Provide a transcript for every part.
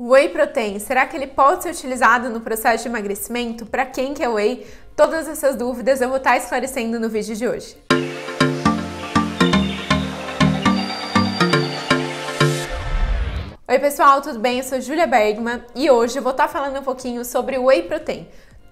Whey protein, será que ele pode ser utilizado no processo de emagrecimento? Para quem quer whey? Todas essas dúvidas eu vou estar esclarecendo no vídeo de hoje. Oi pessoal, tudo bem? Eu sou Julia Bergman e hoje eu vou estar falando um pouquinho sobre o Whey Protein.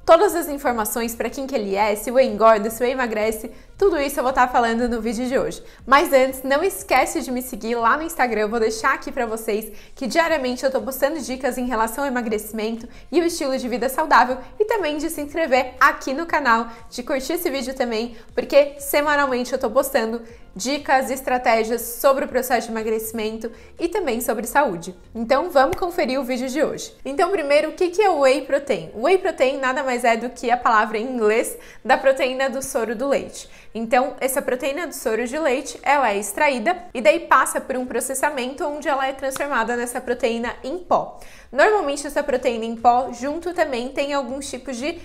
Todas as informações para quem que ele é, se o whey engorda, se o whey emagrece, tudo isso eu vou estar falando no vídeo de hoje. Mas antes, não esquece de me seguir lá no Instagram, eu vou deixar aqui para vocês que diariamente eu estou postando dicas em relação ao emagrecimento e o estilo de vida saudável e também de se inscrever aqui no canal, de curtir esse vídeo também, porque semanalmente eu estou postando dicas e estratégias sobre o processo de emagrecimento e também sobre saúde. Então vamos conferir o vídeo de hoje. Então primeiro, o que é o Whey Protein? O Whey Protein nada mais é do que a palavra em inglês da proteína do soro do leite. Então essa proteína do soro de leite, ela é extraída e daí passa por um processamento onde ela é transformada nessa proteína em pó. Normalmente essa proteína em pó junto também tem alguns tipos de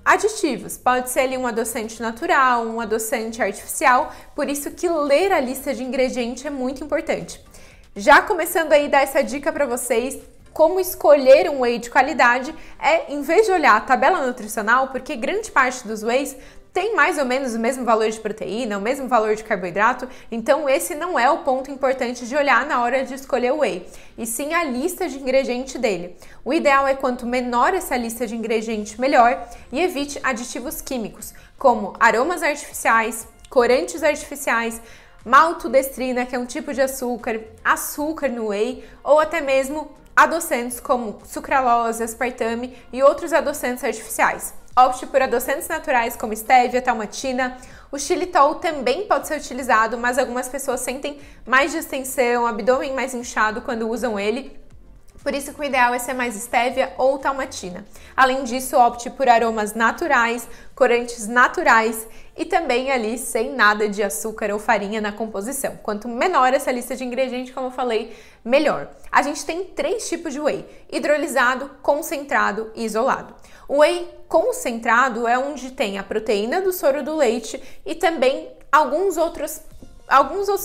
aditivos, pode ser ali um adoçante natural, um adoçante artificial, por isso que ler a lista de ingredientes é muito importante. Já começando aí a dar essa dica para vocês, como escolher um whey de qualidade em vez de olhar a tabela nutricional, porque grande parte dos wheys tem mais ou menos o mesmo valor de proteína, o mesmo valor de carboidrato, então esse não é o ponto importante de olhar na hora de escolher o whey, e sim a lista de ingredientes dele. O ideal é quanto menor essa lista de ingredientes, melhor, e evite aditivos químicos, como aromas artificiais, corantes artificiais, maltodestrina, que é um tipo de açúcar, açúcar no whey, ou até mesmo adoçantes como sucralose, aspartame e outros adoçantes artificiais. Opte por adoçantes naturais como stevia, talmatina. O xilitol também pode ser utilizado, mas algumas pessoas sentem mais distensão, abdômen mais inchado quando usam ele. Por isso que o ideal é ser mais stevia ou talmatina. Além disso, opte por aromas naturais, corantes naturais e também ali sem nada de açúcar ou farinha na composição. Quanto menor essa lista de ingredientes, como eu falei, melhor. A gente tem 3 tipos de whey: hidrolisado, concentrado e isolado. O whey concentrado é onde tem a proteína do soro do leite e também alguns outros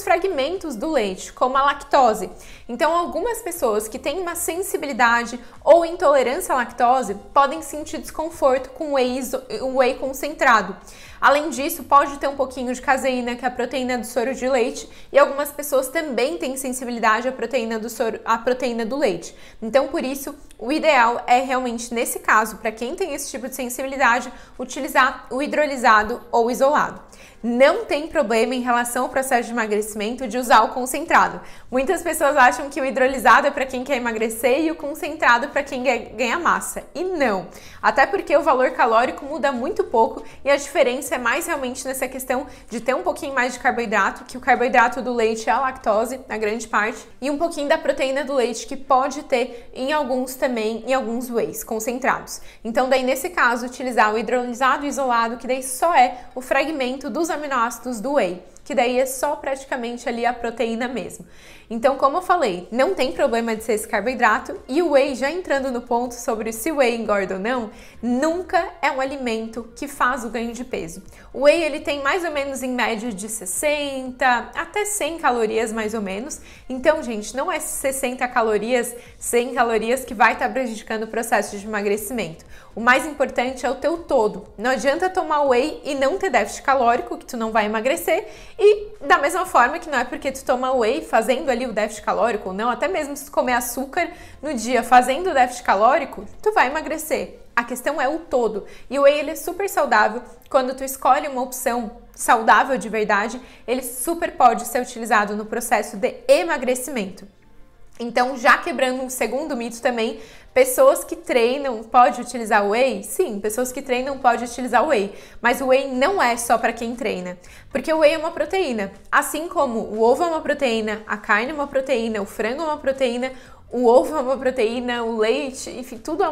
fragmentos do leite, como a lactose. Então, algumas pessoas que têm uma sensibilidade ou intolerância à lactose podem sentir desconforto com o whey concentrado. Além disso, pode ter um pouquinho de caseína, que é a proteína do soro de leite, e algumas pessoas também têm sensibilidade à proteína do leite. Então, por isso, o ideal é realmente, nesse caso, para quem tem esse tipo de sensibilidade, utilizar o hidrolisado ou isolado. Não tem problema em relação ao processo de emagrecimento de usar o concentrado. Muitas pessoas acham que o hidrolisado é para quem quer emagrecer e o concentrado para quem ganha massa. E não! Até porque o valor calórico muda muito pouco e a diferença é mais realmente nessa questão de ter um pouquinho mais de carboidrato, que o carboidrato do leite é a lactose, na grande parte, e um pouquinho da proteína do leite, que pode ter em alguns wheys concentrados. Então daí nesse caso utilizar o hidrolisado e isolado, que daí só é o fragmento dos aminoácidos do whey, que daí é só praticamente ali a proteína mesmo. Então, como eu falei, não tem problema de ser esse carboidrato, e o whey, já entrando no ponto sobre se o whey engorda ou não, nunca é um alimento que faz o ganho de peso. O whey, ele tem mais ou menos em média de 60 até 100 calorias mais ou menos. Então, gente, não é 60 calorias, 100 calorias que vai estar prejudicando o processo de emagrecimento. O mais importante é o teu todo. Não adianta tomar whey e não ter déficit calórico, que tu não vai emagrecer, e da mesma forma que não é porque tu toma whey fazendo ali o déficit calórico ou não, até mesmo se tu comer açúcar no dia fazendo o déficit calórico, tu vai emagrecer. A questão é o todo. E o whey, ele é super saudável. Quando tu escolhe uma opção saudável de verdade, ele super pode ser utilizado no processo de emagrecimento. Então, já quebrando um segundo mito também, pessoas que treinam podem utilizar o whey? Sim, pessoas que treinam podem utilizar o whey, mas o whey não é só para quem treina, porque o whey é uma proteína. Assim como o ovo é uma proteína, a carne é uma proteína, o frango é uma proteína, o ovo é uma proteína, o leite, enfim, tudo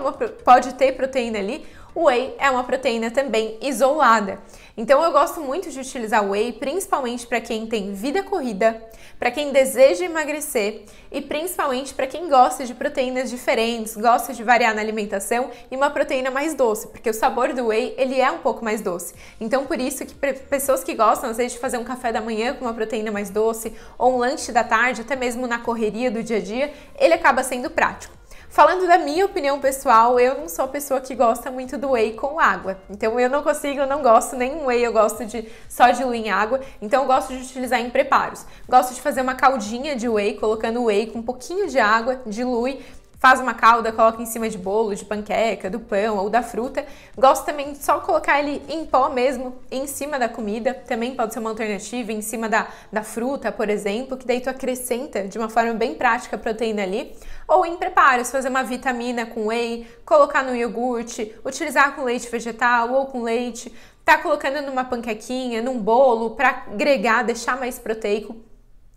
pode ter proteína ali. O whey é uma proteína também isolada. Então eu gosto muito de utilizar o whey, principalmente para quem tem vida corrida, para quem deseja emagrecer e principalmente para quem gosta de proteínas diferentes, gosta de variar na alimentação e uma proteína mais doce, porque o sabor do whey, ele é um pouco mais doce. Então por isso que pessoas que gostam às vezes de fazer um café da manhã com uma proteína mais doce ou um lanche da tarde, até mesmo na correria do dia a dia, ele acaba sendo prático. Falando da minha opinião pessoal, eu não sou a pessoa que gosta muito do whey com água. Então eu não gosto nem whey, eu gosto de só diluir em água. Então eu gosto de utilizar em preparos. Gosto de fazer uma caldinha de whey, colocando whey com um pouquinho de água, dilui, faz uma calda, coloca em cima de bolo, de panqueca, do pão ou da fruta. Gosto também de só colocar ele em pó mesmo, em cima da comida. Também pode ser uma alternativa, em cima da fruta, por exemplo, que daí tu acrescenta de uma forma bem prática a proteína ali. Ou em preparos, fazer uma vitamina com whey, colocar no iogurte, utilizar com leite vegetal ou com leite. Tá colocando numa panquequinha, num bolo, para agregar, deixar mais proteico.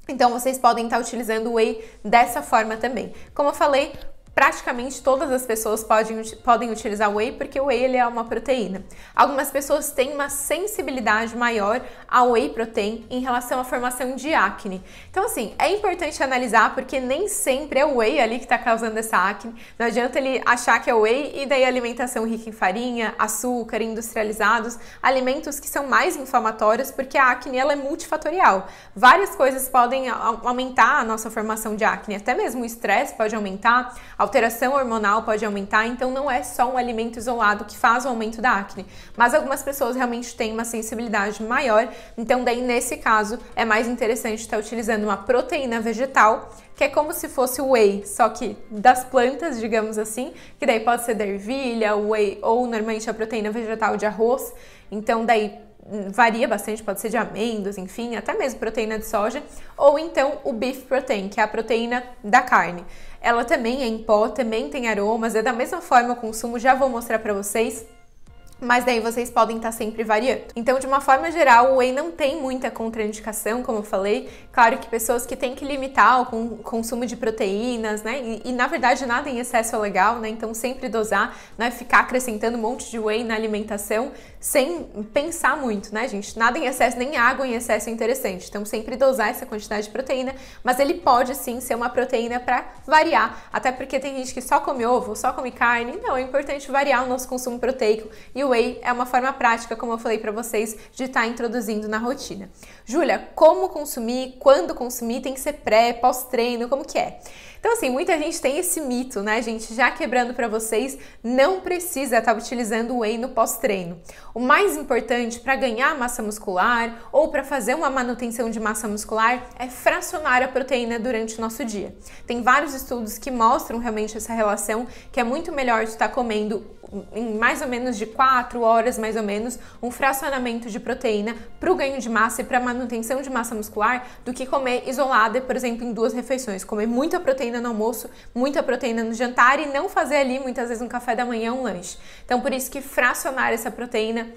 Então, vocês podem estar utilizando o whey dessa forma também. Como eu falei, praticamente todas as pessoas podem utilizar o whey, porque o whey ele é uma proteína. Algumas pessoas têm uma sensibilidade maior ao whey protein em relação à formação de acne. Então, assim, é importante analisar, porque nem sempre é o whey ali que está causando essa acne. Não adianta ele achar que é o whey e daí alimentação rica em farinha, açúcar, industrializados, alimentos que são mais inflamatórios, porque a acne ela é multifatorial. Várias coisas podem aumentar a nossa formação de acne, até mesmo o estresse pode aumentar, a alteração hormonal pode aumentar, então não é só um alimento isolado que faz o aumento da acne, mas algumas pessoas realmente têm uma sensibilidade maior, então daí nesse caso é mais interessante estar utilizando uma proteína vegetal, que é como se fosse o whey, só que das plantas, digamos assim, que daí pode ser da ervilha, whey, ou normalmente a proteína vegetal de arroz, então daí varia bastante, pode ser de amêndoas, enfim, até mesmo proteína de soja, ou então o beef protein, que é a proteína da carne. Ela também é em pó, também tem aromas, é da mesma forma o consumo, já vou mostrar pra vocês. Mas daí vocês podem estar sempre variando. Então, de uma forma geral, o whey não tem muita contraindicação, como eu falei. Claro que pessoas que têm que limitar o consumo de proteínas, né? E na verdade, nada em excesso é legal, né? Então, sempre dosar, né? Ficar acrescentando um monte de whey na alimentação sem pensar muito, né, gente? Nada em excesso, nem água em excesso é interessante. Então, sempre dosar essa quantidade de proteína, mas ele pode sim ser uma proteína para variar. Até porque tem gente que só come ovo, só come carne. Não, é importante variar o nosso consumo proteico e o whey é uma forma prática, como eu falei para vocês, de estar introduzindo na rotina. Júlia, como consumir, quando consumir, tem que ser pré, pós-treino, como que é? Então, assim, muita gente tem esse mito, né, gente? Já quebrando para vocês, não precisa estar utilizando o whey no pós-treino. O mais importante para ganhar massa muscular ou para fazer uma manutenção de massa muscular é fracionar a proteína durante o nosso dia. Tem vários estudos que mostram realmente essa relação, que é muito melhor de estar comendo em mais ou menos de 4 horas, mais ou menos, um fracionamento de proteína para o ganho de massa e para manutenção de massa muscular do que comer isolada, por exemplo, em 2 refeições. Comer muita proteína no almoço, muita proteína no jantar e não fazer ali, muitas vezes, um café da manhã, um lanche. Então, por isso que fracionar essa proteína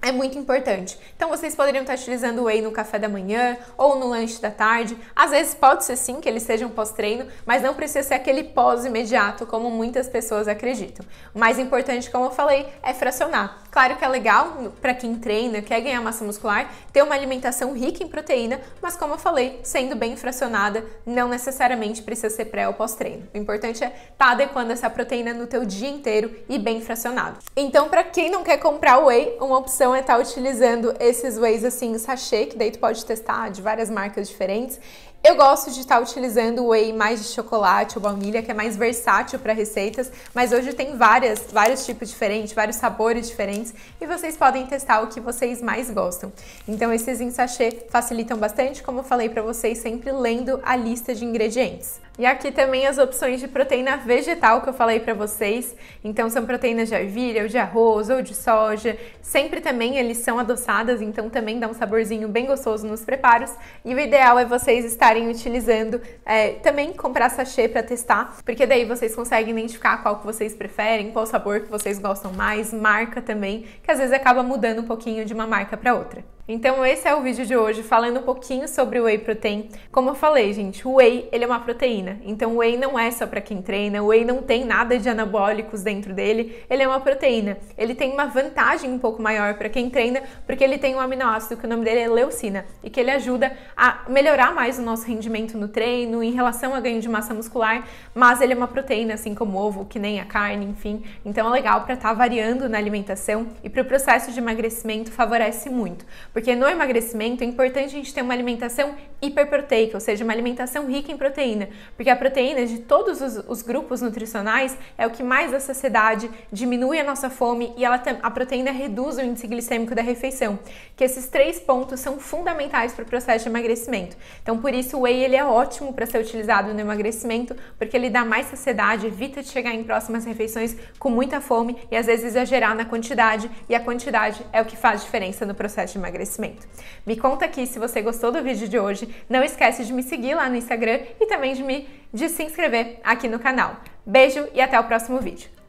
é muito importante. Então, vocês poderiam estar utilizando o whey no café da manhã ou no lanche da tarde. Às vezes pode ser sim que eles sejam pós-treino, mas não precisa ser aquele pós imediato, como muitas pessoas acreditam. O mais importante, como eu falei, é fracionar. Claro que é legal para quem treina, quer ganhar massa muscular, ter uma alimentação rica em proteína, mas como eu falei, sendo bem fracionada, não necessariamente precisa ser pré ou pós-treino. O importante é estar adequando essa proteína no teu dia inteiro e bem fracionado. Então, para quem não quer comprar whey, uma opção é estar utilizando esses wheys assim em sachê, que daí tu pode testar de várias marcas diferentes. Eu gosto de estar utilizando o whey mais de chocolate ou baunilha, que é mais versátil para receitas, mas hoje tem vários tipos diferentes, vários sabores diferentes e vocês podem testar o que vocês mais gostam. Então esses em sachê facilitam bastante, como eu falei para vocês, sempre lendo a lista de ingredientes. E aqui também as opções de proteína vegetal que eu falei para vocês. Então são proteínas de ervilha, ou de arroz, ou de soja. Sempre também eles são adoçadas, então também dá um saborzinho bem gostoso nos preparos. E o ideal é vocês estarem utilizando, também comprar sachê para testar, porque daí vocês conseguem identificar qual que vocês preferem, qual sabor que vocês gostam mais, marca também, que às vezes acaba mudando um pouquinho de uma marca para outra. Então esse é o vídeo de hoje, falando um pouquinho sobre o whey protein. Como eu falei, gente, o whey, ele é uma proteína. Então o whey não é só para quem treina, o whey não tem nada de anabólicos dentro dele, ele é uma proteína. Ele tem uma vantagem um pouco maior para quem treina, porque ele tem um aminoácido que o nome dele é leucina e que ele ajuda a melhorar mais o nosso rendimento no treino, em relação a ganho de massa muscular, mas ele é uma proteína, assim como o ovo, que nem a carne, enfim. Então é legal para estar variando na alimentação e para o processo de emagrecimento favorece muito. Porque no emagrecimento é importante a gente ter uma alimentação hiperproteica, ou seja, uma alimentação rica em proteína, porque a proteína de todos os grupos nutricionais é o que mais dá saciedade, diminui a nossa fome e a proteína reduz o índice glicêmico da refeição, que esses 3 pontos são fundamentais para o processo de emagrecimento. Então, por isso o whey ele é ótimo para ser utilizado no emagrecimento, porque ele dá mais saciedade, evita de chegar em próximas refeições com muita fome e às vezes exagerar na quantidade, e a quantidade é o que faz diferença no processo de emagrecimento. Me conta aqui se você gostou do vídeo de hoje, não esquece de me seguir lá no Instagram e também de se inscrever aqui no canal. Beijo e até o próximo vídeo.